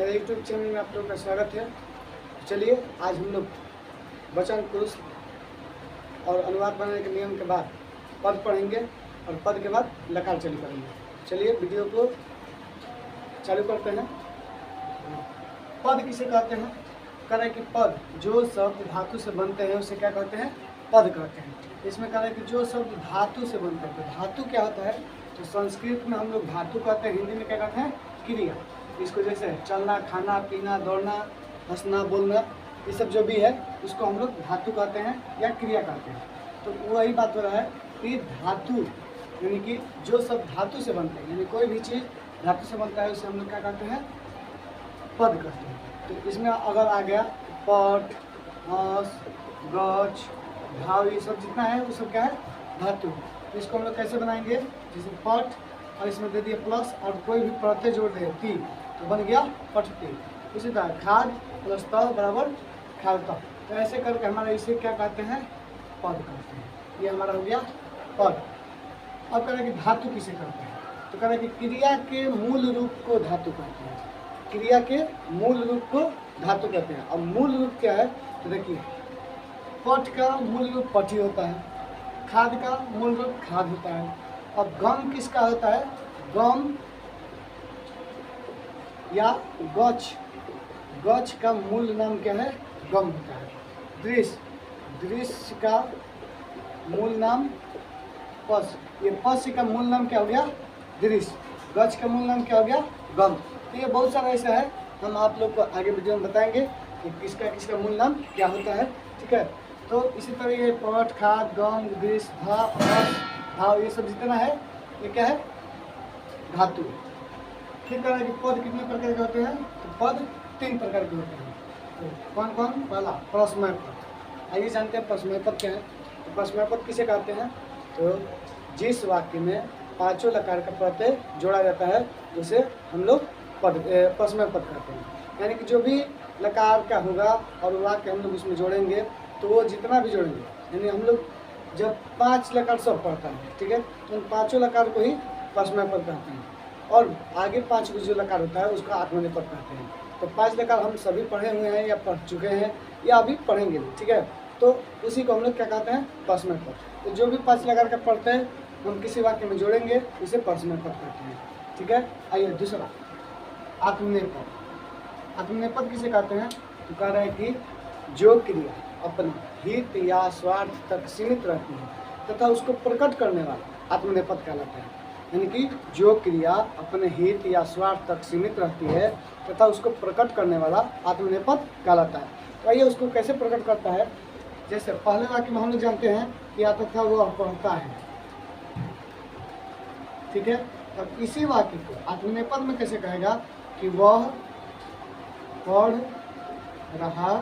मेरे YouTube channel में आप लोगों का स्वागत है। चलिए आज हम लोग वचन पुरुष और अनुवाद बनाने के नियम के बाद पद पढ़ेंगे और पद के बाद लकार चालू करेंगे। चलिए वीडियो को चालू करते हैं। पद किसे कहते हैं? कह रहे कि पद जो शब्द धातु से बनते हैं उसे क्या कहते हैं? पद कहते हैं। इसमें कह रहे कि जो शब्द धातु से बनते हैं, तो धातु क्या होता है? तो संस्कृत में हम लोग धातु कहते हैं, हिंदी में क्या कहते हैं? क्रिया। इसको जैसे चलना, खाना, पीना, दौड़ना, हंसना, बोलना, ये सब जो भी है उसको हम लोग धातु कहते हैं या क्रिया कहते हैं। तो वही बात हो रहा है कि धातु यानी कि जो सब धातु से बनते हैं, यानी कोई भी चीज़ धातु से बनता है उसे हम लोग क्या कहते हैं? पद कहते हैं। तो इसमें अगर आ गया पट, हंस, गच, घाव, ये सब जितना है वो सब क्या है? धातु। तो इसको हम लोग कैसे बनाएंगे? जैसे पट और इसमें दे दिए प्लस और कोई भी प्रत्यय जोड़ दे ती, तो बन गया पठती। इसी तरह खाद प्लस त बराबर खादता। तो ऐसे करके हमारा इसे क्या कहते हैं? पद कहते हैं। ये हमारा हो गया पद। अब कह रहे कि धातु किसे कहते हैं? तो कह रहे कि क्रिया के मूल रूप को धातु कहते हैं। क्रिया के मूल रूप को धातु कहते हैं। अब मूल रूप क्या है? तो देखिए पट का मूल रूप पटी होता है, खाद का मूल रूप खाद होता है। अब गम किसका होता है? गम या गच, गच का मूल नाम क्या है? गम होता है। दृश्य, दृश्य का मूल नाम पश, ये पश का मूल नाम क्या हो गया? दृश्य। गच का मूल नाम क्या हो गया? गम। तो ये बहुत सारा ऐसा है, हम आप लोग को आगे वीडियो में बताएंगे कि किसका किसका मूल नाम क्या होता है। ठीक है, तो इसी तरह ये पट, खाद, गम, दृश्य, भाव, ये सब जितना है ये क्या है? धातु। फिर कह रहा है कि पद कितने प्रकार के होते हैं? तो पद 3 प्रकार के होते हैं। तो कौन कौन? पहला परस्मय पद। आइए जानते हैं परस्मय पद क्या है। तो परस्मय पद किसे कहते हैं? तो जिस वाक्य में 5 लकार का प्रत्यय जोड़ा जाता है उसे हम लोग पद परस्मय पद कहते हैं। यानी कि जो भी लकार का होगा और वाक्य हम लोग उसमें जोड़ेंगे, तो वो जितना भी जोड़ेंगे, यानी हम लोग जब 5 लकार सब पढ़ता है, ठीक है, तो उन 5 लकार को ही परस्मय पद कहते हैं। और आगे 5 जो लकार होता है उसका आत्मनेपद पद कहते हैं। तो 5 लकार हम सभी पढ़े हुए हैं या पढ़ चुके हैं या अभी पढ़ेंगे, ठीक है, तो उसी को हम लोग क्या कहते हैं? परस्मय पद। तो जो भी 5 लकार का पढ़ते हैं हम किसी वाक्य में जोड़ेंगे उसे परस्मय पद कहते हैं। ठीक है, आइए दूसरा आत्मनेपद। आत्मनेपद किसे कहते हैं? तो कह रहे हैं कि जो क्रिया अपने हित या स्वार्थ तक सीमित रहती है तथा उसको प्रकट करने वाला आत्मनेपद कहलाता है। यानी कि जो क्रिया अपने हित या स्वार्थ तक सीमित रहती है तथा उसको प्रकट करने वाला आत्मनेपद कहलाता है। तो आइए उसको कैसे प्रकट करता है? जैसे पहले वाक्य में हम लोग जानते हैं कि आता था वह पढ़ता है, ठीक है। अब इसी वाक्य को आत्मनेपद में कैसे कहेगा? कि वह पढ़ रहा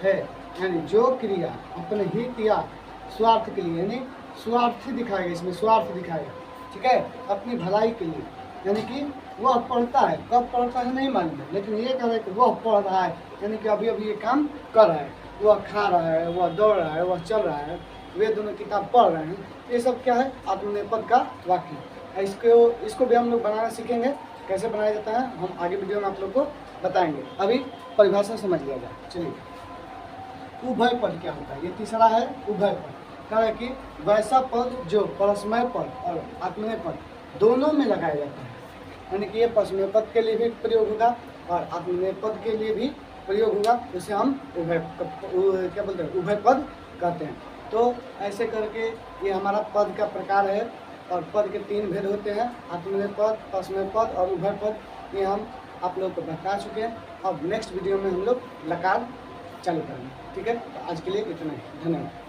है। यानी जो क्रिया अपने हित या स्वार्थ के लिए, यानी स्वार्थी दिखाएगा, इसमें स्वार्थ दिखाएगा, ठीक है, अपनी भलाई के लिए। यानी कि वह पढ़ता है, कब पढ़ता है नहीं मालूम है, लेकिन ये कह रहा है कि वह पढ़ रहा है, यानी कि अभी अभी ये काम कर रहा है, वह खा रहा है, वह दौड़ रहा है, वह चल रहा है, वे दोनों किताब पढ़ रहे हैं। ये सब क्या है? आत्मनेपद का वाक्य। इसको भी हम लोग बनाना सीखेंगे। कैसे बनाया जाता है हम आगे वीडियो में आप लोग को बताएंगे। अभी परिभाषा समझ लिया जाए। चलिए, उभय पद क्या होता है? ये तीसरा है उभय पद। कह रहा है कि वैसा पद जो परस्मय पद और आत्मनेय पद दोनों में लगाया जाता है। यानी कि ये परस्मय पद के लिए भी प्रयोग होगा और आत्मनेय पद के लिए भी प्रयोग होगा, उसे हम उभय क्या बोलते हैं? उभय पद कहते हैं। तो ऐसे करके ये हमारा पद का प्रकार है और पद के 3 भेद होते हैं, आत्मनेय पद, परस्मय पद और उभय पद। ये हम आप लोग को बता चुके हैं। अब नेक्स्ट वीडियो में हम लोग लकार चालू करेंगे। ठीक है, तो आज के लिए इतना ही। धन्यवाद।